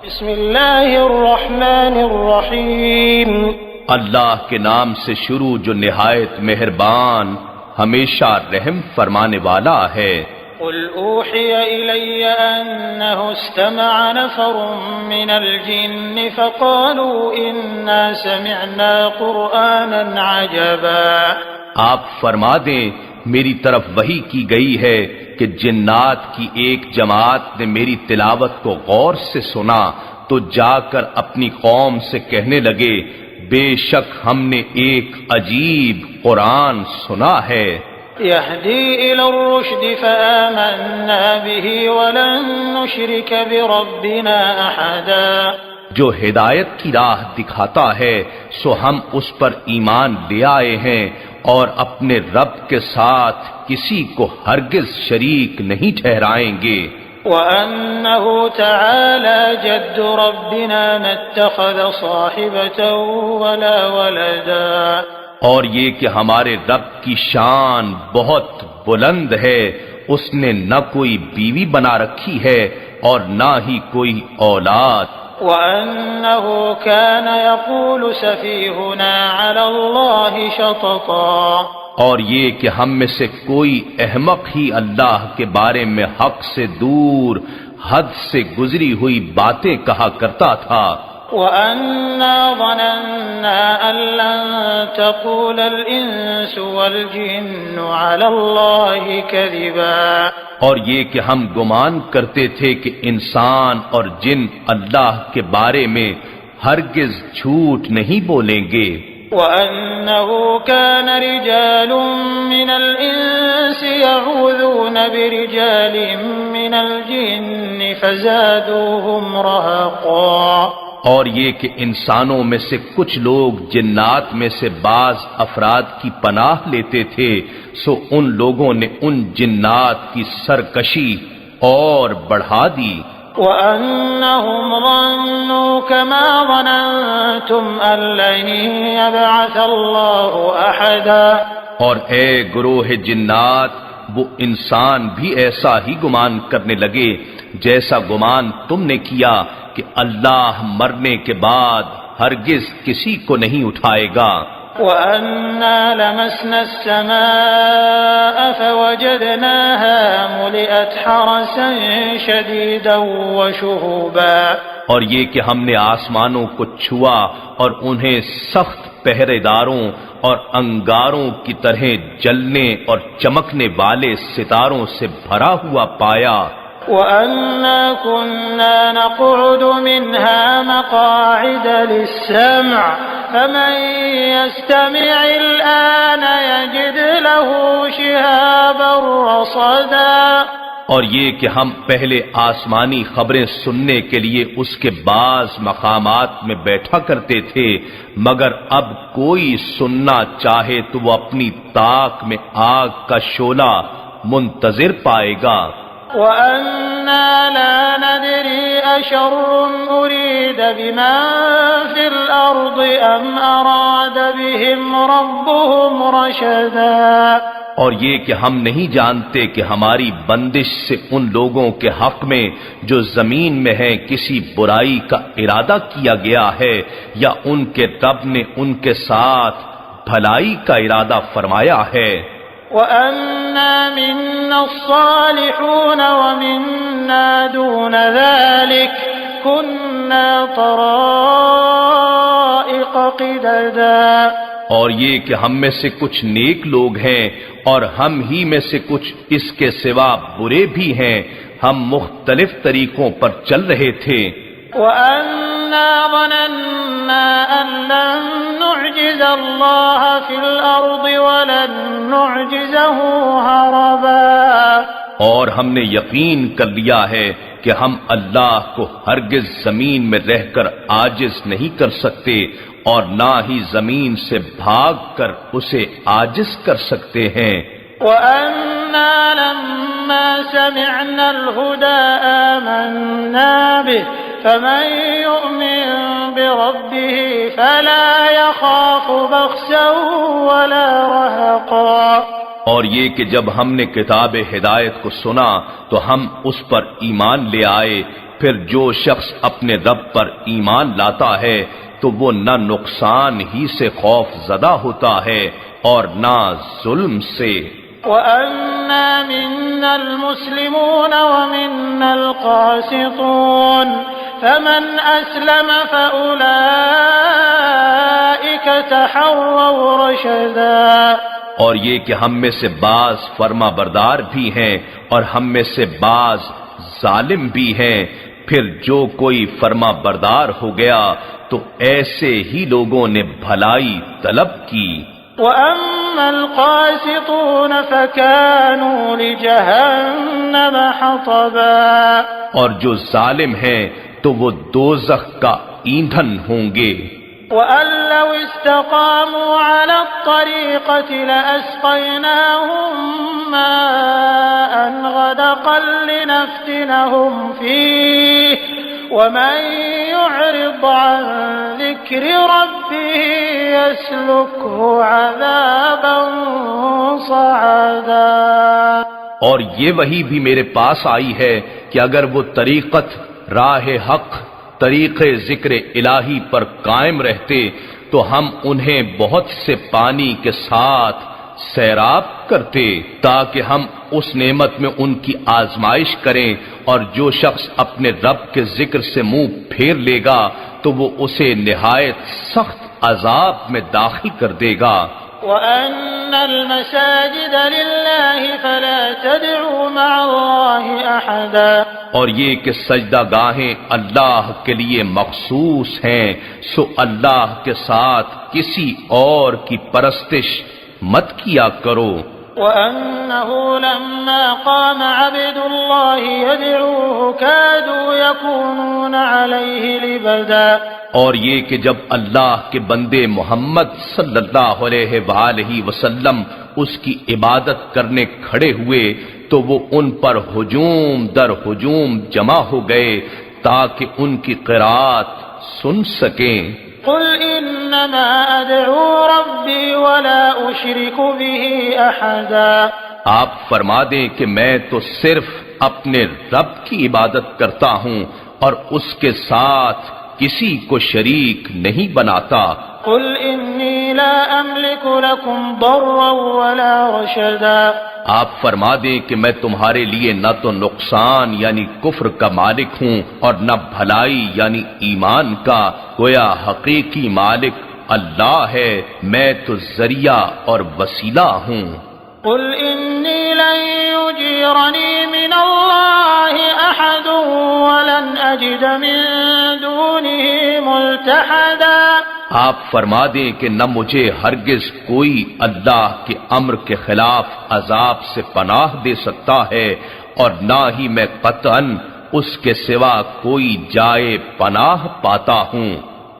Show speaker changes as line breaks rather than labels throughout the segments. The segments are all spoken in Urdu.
بسم اللہ الرحمن الرحیم،
اللہ کے نام سے شروع جو نہایت مہربان ہمیشہ رحم فرمانے والا ہے۔
قل اوحی الی انہ استمع نفر من الجن فقالوا انا سمعنا قرآنا عجبا۔
آپ فرما دیں میری طرف وحی کی گئی ہے کہ جنات کی ایک جماعت نے میری تلاوت کو غور سے سنا تو جا کر اپنی قوم سے کہنے لگے بے شک ہم نے ایک عجیب قرآن سنا ہے۔
یہدی الی الرشد فآمنا به ولن نشرک بربنا احدا۔
جو ہدایت کی راہ دکھاتا ہے سو ہم اس پر ایمان لے آئے ہیں اور اپنے رب کے ساتھ کسی کو ہرگز شریک نہیں ٹھہرائیں گے۔
وَأَنَّهُ تَعَالَى جَدُّ رَبِّنَا مَا اتَّخَذَ صَاحِبَةً وَلَا وَلَدًا۔
اور یہ کہ ہمارے رب کی شان بہت بلند ہے، اس نے نہ کوئی بیوی بنا رکھی ہے اور نہ ہی کوئی اولاد۔
وَأَنَّهُ كَانَ يَقُولُ سَفِيهُنَا عَلَى اللَّهِ شَطَطًا۔
اور یہ کہ ہم میں سے کوئی احمق ہی اللہ کے بارے میں حق سے دور حد سے گزری ہوئی باتیں کہا کرتا تھا۔
وَأَنَّا ظَنَنَّا أَن لَّن تَقُولَ الْإِنسُ وَالْجِنُّ عَلَى اللَّهِ كَذِبًا۔
اور یہ کہ ہم گمان کرتے تھے کہ انسان اور جن اللہ کے بارے میں ہرگز جھوٹ نہیں بولیں گے۔
وَأَنَّهُ كَانَ رِجَالٌ مِّنَ الْإِنسِ يَعُوذُونَ بِرِجَالٍ مِّنَ الْجِنِّ فَزَادُوهُمْ رَهَقًا۔
اور یہ کہ انسانوں میں سے کچھ لوگ جنات میں سے بعض افراد کی پناہ لیتے تھے سو ان لوگوں نے ان جنات کی سرکشی اور بڑھا دی۔
وَأَنَّهُمْ ظَنُّوا كَمَا ظَنَنتُمْ أَن لَّن يَبْعَثَ اللَّهُ أَحَدًا۔
اور اے گروہ جنات وہ انسان بھی ایسا ہی گمان کرنے لگے جیسا گمان تم نے کیا کہ اللہ مرنے کے بعد ہرگز کسی کو نہیں اٹھائے گا۔
وَأَنَّا لَمَسْنَا السَّمَاءَ فَوَجَدْنَاهَا مُلِئَتْ حَرَسًا شَدِيدًا وَشُهُبًا۔
اور یہ کہ ہم نے آسمانوں کو چھوا اور انہیں سخت پہرے داروں اور انگاروں کی طرح جلنے اور چمکنے والے ستاروں سے بھرا ہوا پایا۔
وَأَنَّا كُنَّا نَقْعُدُ مِنْهَا مَقَاعِدَ لِلسَّمْعِ فَمَن يَسْتَمِعِ الْآنَ يَجِدْ لَهُ شِهَابًا رَّصَدًا۔
اور یہ کہ ہم پہلے آسمانی خبریں سننے کے لیے اس کے بعض مقامات میں بیٹھا کرتے تھے، مگر اب کوئی سننا چاہے تو وہ اپنی طاق میں آگ کا شعلہ منتظر پائے گا۔
وَأَنَّا لَا نَدْرِي أَشَرٌّ أُرِيدَ بِمَن فِي الْأَرْضِ أَمْ أَرَادَ بِهِمْ رَبُّهُمْ رَشَدًا۔
اور یہ کہ ہم نہیں جانتے کہ ہماری بندش سے ان لوگوں کے حق میں جو زمین میں ہیں کسی برائی کا ارادہ کیا گیا ہے یا ان کے رب نے ان کے ساتھ بھلائی کا ارادہ فرمایا ہے۔
وَأَنَّا مِنَّا الصَّالِحُونَ وَمِنَّا دُونَ ذَلِكَ كُنَّا طَرَائِقَ قِدَدًا۔
اور یہ کہ ہم میں سے کچھ نیک لوگ ہیں اور ہم ہی میں سے کچھ اس کے سوا برے بھی ہیں، ہم مختلف طریقوں پر چل رہے تھے۔
وَأَنَّا ظَنَنَّا أَن لَّن نُّعْجِزَ اللَّهَ فِي الْأَرْضِ وَلَن نُّعْجِزَهُ هَرَبًا۔
اور ہم نے یقین کر لیا ہے کہ ہم اللہ کو ہرگز زمین میں رہ کر عاجز نہیں کر سکتے اور نہ ہی زمین سے بھاگ کر اسے عاجز کر سکتے ہیں۔
وَأَنَّا لَمَّا سَمِعْنَا الْهُدَىٰ آمَنَّا بِهِ فَمَن يُؤْمِن بِرَبِّهِ فَلَا يَخَافُ بَخْسًا وَلَا رَهَقًا۔
اور یہ کہ جب ہم نے کتاب ہدایت کو سنا تو ہم اس پر ایمان لے آئے، پھر جو شخص اپنے رب پر ایمان لاتا ہے تو وہ نہ نقصان ہی سے خوف زدہ ہوتا ہے اور نہ ظلم سے۔
وَأَنَّا مِنَّا الْمُسْلِمُونَ وَمِنَّا الْقَاسِطُونَ فَمَنْ أَسْلَمَ فَأُولَئِكَ تَحَرَّوْا رَشَدًا۔
اور یہ کہ ہم میں سے بعض فرما بردار بھی ہیں اور ہم میں سے بعض ظالم بھی ہیں، پھر جو کوئی فرما بردار ہو گیا تو ایسے ہی لوگوں نے بھلائی طلب کی۔
وَأَمَّا الْقَاسِطُونَ فَكَانُوا لِجَهَنَّمَ حَطَبًا۔ اور جو ظالم ہیں تو وہ دوزخ کا ایندھن ہوں گے۔ وَأَن لَّوْ اسْتَقَامُوا عَلَى الطَّرِيقَةِ لَأَسْقَيْنَاهُم مَّاءً غَدَقًا لِّنَفْتِنَهُمْ فِيهِ وَمَن يُعْرِضْ عَن ذِكْرِ رَبِّهِ يَسْلُكْهُ عَذَابًا صَعَدًا۔
اور یہ وحی بھی میرے پاس آئی ہے کہ اگر وہ طریقت راہ حق طریق ذکر الہی پر قائم رہتے تو ہم انہیں بہت سے پانی کے ساتھ سیراب کرتے تاکہ ہم اس نعمت میں ان کی آزمائش کریں، اور جو شخص اپنے رب کے ذکر سے منہ پھیر لے گا تو وہ اسے نہایت سخت عذاب میں داخل کر دے گا۔
وَأَنَّ الْمَسَاجِدَ لِلَّهِ فَلَا تَدْعُوا مَعَ اللَّهِ أَحَدًا۔
اور یہ کہ سجدہ گاہیں اللہ کے لیے مخصوص ہیں، سو اللہ کے ساتھ کسی اور کی پرستش مت کیا کرو۔
وَأَنَّهُ لَمَّا قَامَ عَبْدُ اللَّهِ يَدْعُوهُ كَادُوا يَكُونُونَ عَلَيْهِ لِبَدًا۔
اور یہ کہ جب اللہ کے بندے محمد صلی اللہ علیہ وآلہ وسلم اس کی عبادت کرنے کھڑے ہوئے تو وہ ان پر ہجوم در ہجوم جمع ہو گئے تاکہ ان کی قرات سن سکیں۔
قُلْ إِنَّمَا أَدْعُو رَبِّي وَلَا أُشْرِكُ بِهِ أَحَدًا۔
آپ فرما دیں کہ میں تو صرف اپنے رب کی عبادت کرتا ہوں اور اس کے ساتھ کسی کو شریک نہیں بناتا۔
قُلْ إِنِّي لَا أَمْلِكُ لَكُمْ ضَرًّا وَلَا رَشَدًا۔
آپ فرما دیں کہ میں تمہارے لیے نہ تو نقصان یعنی کفر کا مالک ہوں اور نہ بھلائی یعنی ایمان کا، گویا حقیقی مالک اللہ ہے، میں تو ذریعہ اور وسیلہ ہوں۔
قُلْ إِنِّي لَن يُجِيرَنِي مِنَ اللَّهِ أَحَدٌ وَلَنْ أَجِدَ مِن دُونِهِ مُلْتَحَدًا۔
آپ فرما دیں کہ نہ مجھے ہرگز کوئی اللہ کے امر کے خلاف عذاب سے پناہ دے سکتا ہے، اور نہ ہی میں قطعاً اس کے سوا کوئی جائے پناہ پاتا ہوں۔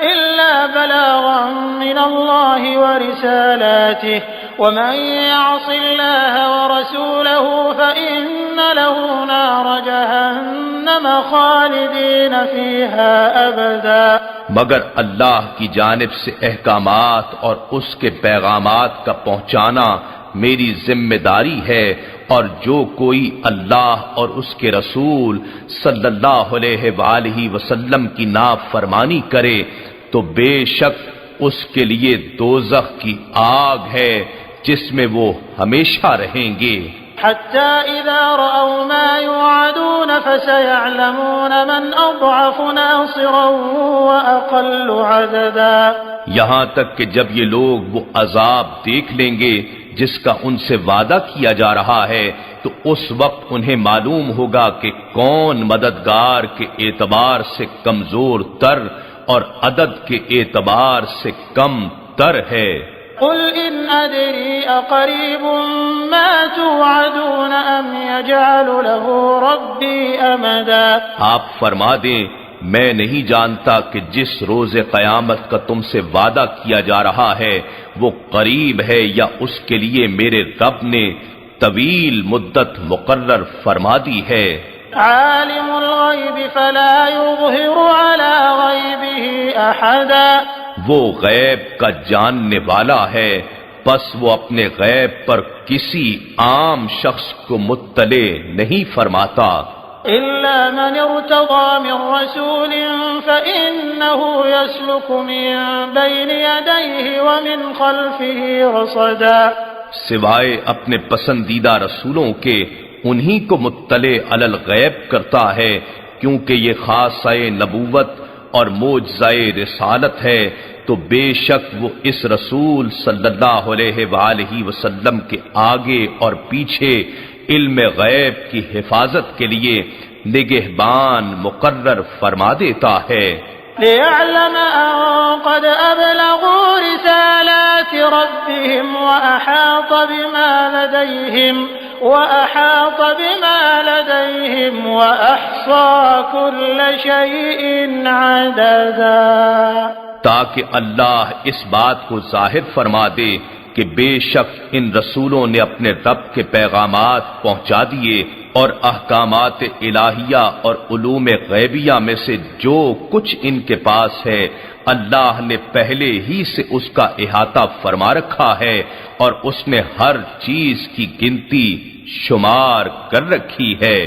إِلَّا بَلَاغًا مِّنَ اللَّهِ وَرِسَالَاتِهِ وَمَن يَعْصِ اللَّهَ وَرَسُولَهُ فَإِنَّ لَهُ نَارَ جَهَنَّمَ خَالِدِينَ فِيهَا أَبَدًا۔
مگر اللہ کی جانب سے احکامات اور اس کے پیغامات کا پہنچانا میری ذمہ داری ہے، اور جو کوئی اللہ اور اس کے رسول صلی اللہ علیہ وآلہ وسلم کی نافرمانی کرے تو بے شک اس کے لیے دوزخ کی آگ ہے جس میں وہ ہمیشہ رہیں گے۔
حتى إذا رأوا ما يوعدون فسيعلمون من أضعف ناصرا وأقل عددا۔
یہاں تک کہ جب یہ لوگ وہ عذاب دیکھ لیں گے جس کا ان سے وعدہ کیا جا رہا ہے تو اس وقت انہیں معلوم ہوگا کہ کون مددگار کے اعتبار سے کمزور تر اور عدد کے اعتبار سے کم تر ہے۔
قل إن أدري أقريب ما توعدون أم يجعل له ربي أمدا۔ آپ فرما دیں میں نہیں جانتا کہ جس روز قیامت کا تم سے وعدہ کیا جا رہا ہے وہ قریب ہے یا اس کے لیے میرے رب نے طویل مدت مقرر فرما دی ہے۔ عالم الغیب فلا یظہر علی غیبہ احدا۔
وہ غیب کا جاننے والا ہے، بس وہ اپنے غیب پر کسی عام شخص کو مطلع نہیں فرماتا
إلا من ارتضى من رسول فإنه يسلك من بين يديه ومن خلفه رصدا،
سوائے اپنے پسندیدہ رسولوں کے انہی کو مطلع علی الغیب کرتا ہے، کیونکہ یہ خاصہ نبوت اور معجزہ رسالت ہے، تو بے شک وہ اس رسول صلی اللہ علیہ وآلہ وسلم کے آگے اور پیچھے علم غیب کی حفاظت کے لیے نگہبان مقرر فرما دیتا ہے،
ليعلم أن قد أبلغوا رسالات ربهم وأحاط بما لديهم وأحصى كل شيء عددا،
تاکہ اللہ اس بات کو ظاہر فرما دے کہ بے شک ان رسولوں نے اپنے رب کے پیغامات پہنچا دیے اور احکامات الہیہ اور علوم غیبیہ میں سے جو کچھ ان کے پاس ہے اللہ نے پہلے ہی سے اس کا احاطہ فرما رکھا ہے اور اس نے ہر چیز کی گنتی شمار کر رکھی ہے۔